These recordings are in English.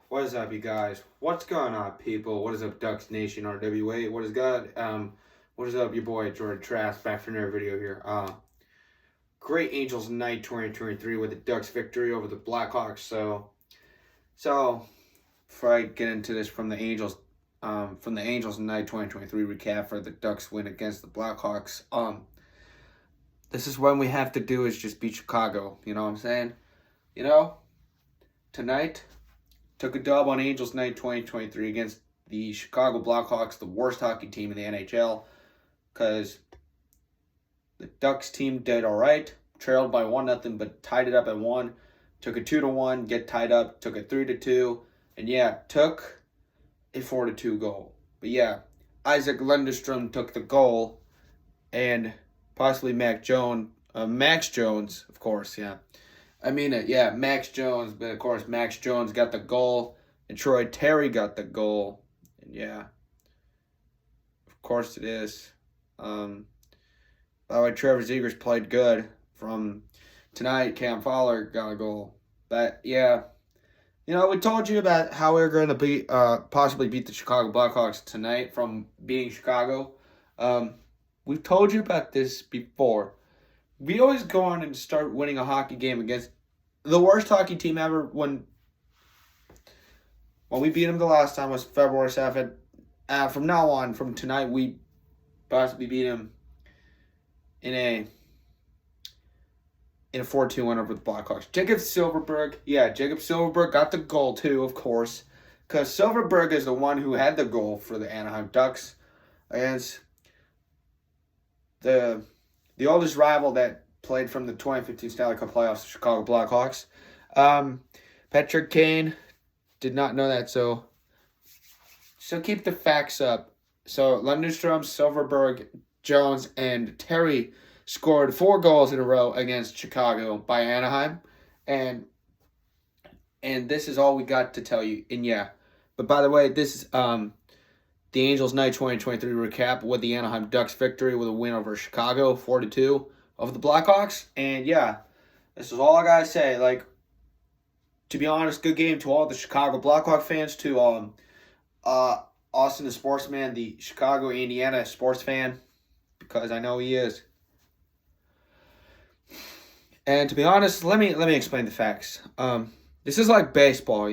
What is up, you guys? What's going on, people? What is up, Ducks Nation RWA? What is good? What is up, your boy Jordan Trask back for another video here. Great Angels night 2023 with the Ducks victory over the BlackHawks. So before I get into this from the Angels night 2023 recap for the Ducks win against the BlackHawks. This is when we have to do is just beat Chicago. You know what I'm saying? Tonight. Took a dub on Angels Night 2023 against the Chicago Blackhawks, the worst hockey team in the NHL, because the Ducks team did all right, trailed by 1-0, but tied it up at 1. Took a 2-1, get tied up, took a 3-2, and took a 4-2 goal. But Isaac Lundestrom took the goal, and possibly Max Jones, of course, Max Jones, but of course Max Jones got the goal, and Troy Terry got the goal, and of course it is. By the way, Trevor Zegras played good from tonight. Cam Fowler got a goal, but we told you about how we were going to possibly beat the Chicago Blackhawks tonight from beating Chicago. We've told you about this before. We always go on and start winning a hockey game against the worst hockey team ever. When we beat them the last time was February 7th. From now on, from tonight, we possibly beat them in a 4-2 win over the Blackhawks. Jacob Silfverberg got the goal too, of course, because Silfverberg is the one who had the goal for the Anaheim Ducks against the oldest rival that played from the 2015 Stanley Cup playoffs, the Chicago Blackhawks. Patrick Kane did not know that, so keep the facts up. So Lundestrom, Silfverberg, Jones, and Terry scored 4 goals in a row against Chicago by Anaheim, and this is all we got to tell you. And but by the way, this is the Angels Night 2023 recap with the Anaheim Ducks victory with a win over Chicago 4-2 over the Blackhawks. And this is all I gotta say. Like, to be honest, good game to all the Chicago Blackhawk fans, to Austin the Sportsman, the Chicago, Indiana sports fan, because I know he is. And to be honest, let me explain the facts. This is like baseball,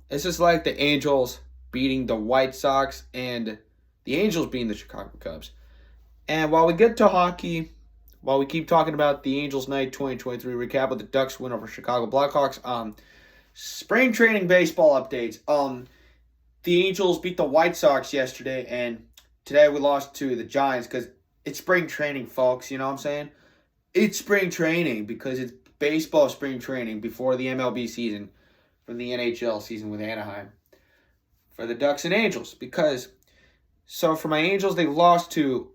This is like the Angels beating the White Sox and the Angels beating the Chicago Cubs. And while we get to hockey, while we keep talking about the Angels Night 2023 recap of the Ducks win over Chicago Blackhawks, spring training baseball updates. The Angels beat the White Sox yesterday, and today we lost to the Giants because it's spring training, folks. You know what I'm saying? It's spring training because it's baseball spring training before the MLB season from the NHL season with Anaheim for the Ducks and Angels. So for my Angels, they lost to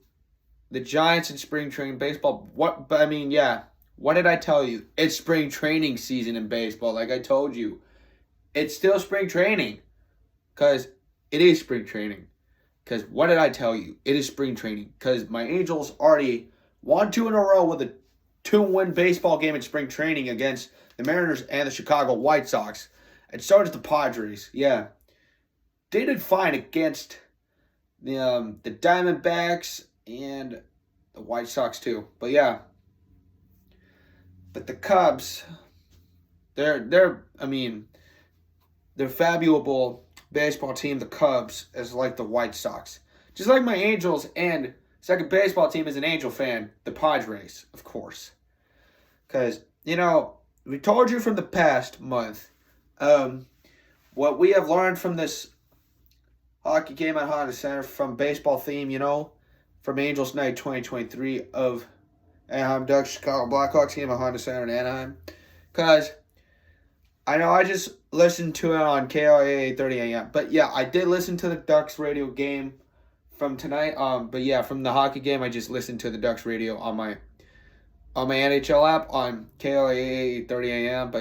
the Giants in spring training baseball. What did I tell you? It's spring training season in baseball. Like I told you, it's still spring training because it is spring training. Because what did I tell you? It is spring training because my Angels already won 2 in a row with a 2-win baseball game in spring training against the Mariners and the Chicago White Sox. And so does the Padres. They did fine against the Diamondbacks and the White Sox too. But the Cubs, they're fabulable baseball team. The Cubs is like the White Sox, just like my Angels, and second baseball team is an Angel fan, the Padres, of course. Because we told you from the past month, what we have learned from this hockey game at Honda Center from baseball theme, from Angels Night 2023 of Anaheim Ducks, Chicago Blackhawks game at Honda Center in Anaheim. Because I know I just listened to it on KLAA 30 a.m. But I did listen to the Ducks radio game from tonight. From the hockey game, I just listened to the Ducks radio on my NHL app on KLAA 30 a.m.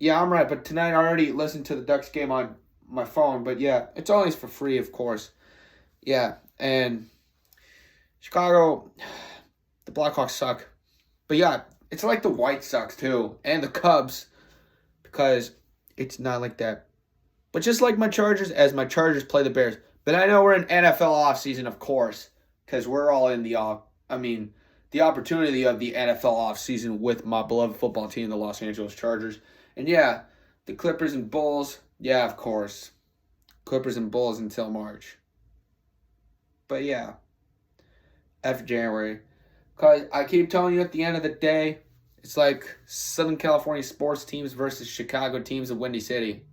I'm right. But tonight I already listened to the Ducks game on my phone. But it's always for free, of course. And Chicago, the Blackhawks suck. But it's like the White Sox too, and the Cubs, because It's not like that. But just like my Chargers, as my Chargers play the Bears. But I know we're in NFL offseason, of course, because we're all in the off. I mean, the opportunity of the NFL offseason with my beloved football team, the Los Angeles Chargers. And yeah, the Clippers and Bulls. Yeah, of course. Clippers and Bulls until March. But yeah, after January. Because I keep telling you at the end of the day, it's like Southern California sports teams versus Chicago teams of Windy City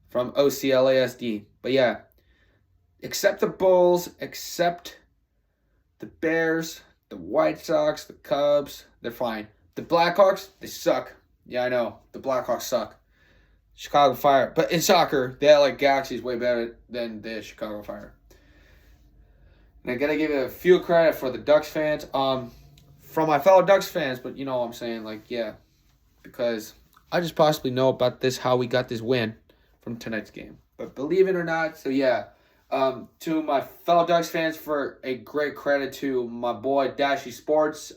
from OCLASD. But yeah, except the Bulls, except the Bears, the White Sox, the Cubs, they're fine. The Blackhawks, they suck. Yeah, I know. The Blackhawks suck. Chicago Fire. But in soccer, the LA Galaxy is way better than the Chicago Fire. And I gotta give a few credit for the Ducks fans. From my fellow Ducks fans, but you know what I'm saying, like, yeah. Because I just possibly know about this, how we got this win from tonight's game. But believe it or not, so yeah. To my fellow Ducks fans, for a great credit to my boy Dashy Sports.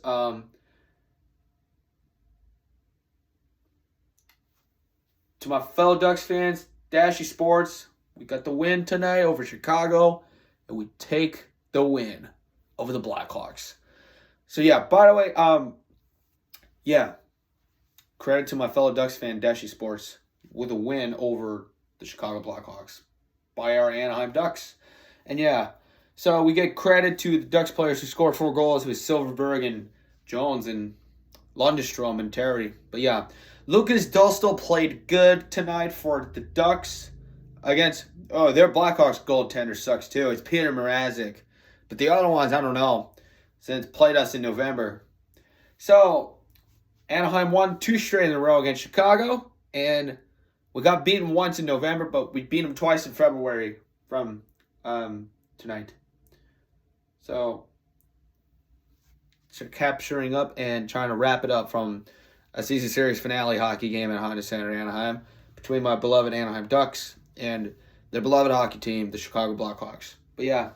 To my fellow Ducks fans, Dashy Sports, we got the win tonight over Chicago, and we take the win over the Blackhawks. So yeah, by the way, yeah, credit to my fellow Ducks fan, Dashy Sports, with a win over the Chicago Blackhawks by our Anaheim Ducks. And yeah, so we get credit to the Ducks players who scored 4 goals with Silverberg and Jones and Lundestrom and Terry. But yeah, Lucas Dostal played good tonight for the Ducks against, their Blackhawks goaltender sucks too. It's Peter Mrazek. But the other ones, I don't know, since played us in November. So, Anaheim won 2 straight in a row against Chicago, and we got beaten once in November, but we beat them twice in February from tonight. So capturing up and trying to wrap it up from a season series finale hockey game at Honda Center, Anaheim, between my beloved Anaheim Ducks and their beloved hockey team, the Chicago Blackhawks. But yeah,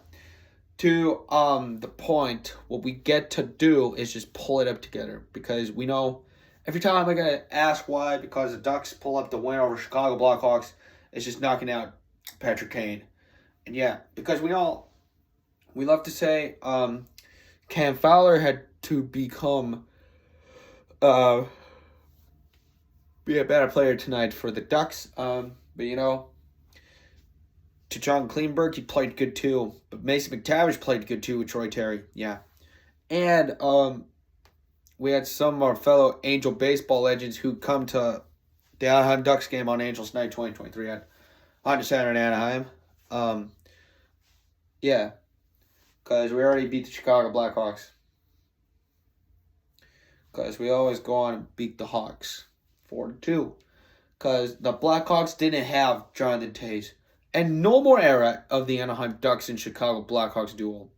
to the point, what we get to do is just pull it up together, because we know every time I gotta ask why, because the Ducks pull up the win over Chicago Blackhawks, it's just knocking out Patrick Kane. And yeah, because we love to say Cam Fowler had to become be a better player tonight for the Ducks. But you know, to John Kleinberg, he played good too. But Mason McTavish played good too with Troy Terry. Yeah. And we had some of our fellow Angel baseball legends who come to the Anaheim Ducks game on Angels Night 2023 at Honda Center in Anaheim. Yeah. Because we already beat the Chicago Blackhawks. Because we always go on and beat the Hawks 4-2. Because the Blackhawks didn't have Jonathan Toews. And no more era of the Anaheim Ducks and Chicago Blackhawks duel.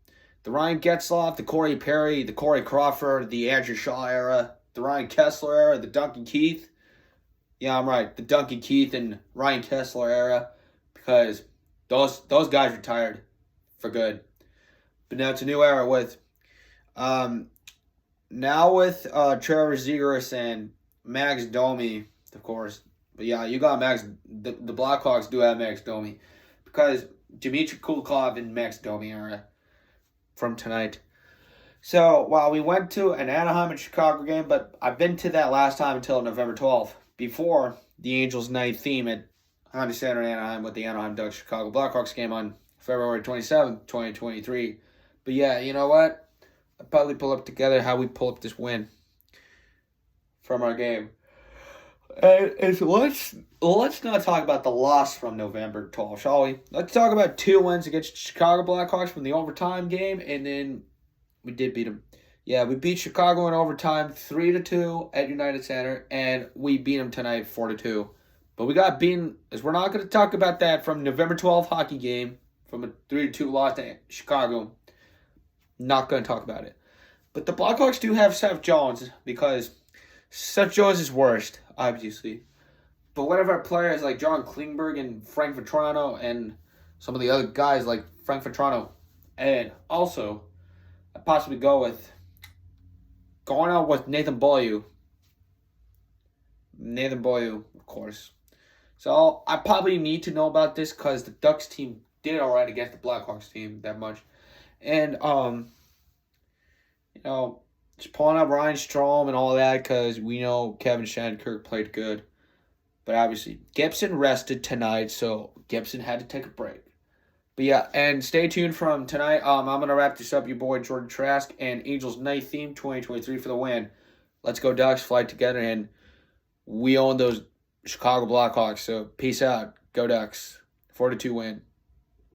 The Ryan Getzlaf, the Corey Perry, the Corey Crawford, the Andrew Shaw era, the Ryan Kessler era, the Duncan Keith. Yeah, I'm right. The Duncan Keith and Ryan Kessler era. Because those guys retired for good. But now it's a new era with Trevor Zegras and Max Domi, of course. But yeah, you got Max. The Blackhawks do have Max Domi, because Dmitry Kulikov and Max Domi era from tonight. So while we went to an Anaheim and Chicago game, but I've been to that last time until November 12th, before the Angels night theme at Honda Center in Anaheim with the Anaheim Ducks Chicago Blackhawks game on February 27th, 2023. But yeah, you know what? I'll probably pull up together how we pull up this win from our game. And let's not talk about the loss from November 12th, shall we? Let's talk about 2 wins against Chicago Blackhawks from the overtime game, and then we did beat them. Yeah, we beat Chicago in overtime 3-2 at United Center, and we beat them tonight 4-2. But we got beaten, as we're not going to talk about that from November 12th hockey game, from a 3-2 loss to Chicago. Not going to talk about it. But the Blackhawks do have Seth Jones, because Seth Jones is worst, obviously. But one of our players like John Klingberg and Frank Vetrano and some of the other guys like Frank Vetrano. And also, I'd possibly going out with Nathan Beaulieu. Nathan Beaulieu, of course. So I probably need to know about this because the Ducks team did alright against the BlackHawks team that much. And you know, just pulling up Ryan Strome and all that because we know Kevin Shattenkirk played good. But obviously, Gibson rested tonight, so Gibson had to take a break. But yeah, and stay tuned from tonight. I'm gonna wrap this up. Your boy Jordan Trask and Angels Night Theme 2023 for the win. Let's go Ducks, fly together, and we own those Chicago Blackhawks. So peace out, go Ducks, 4-2 win.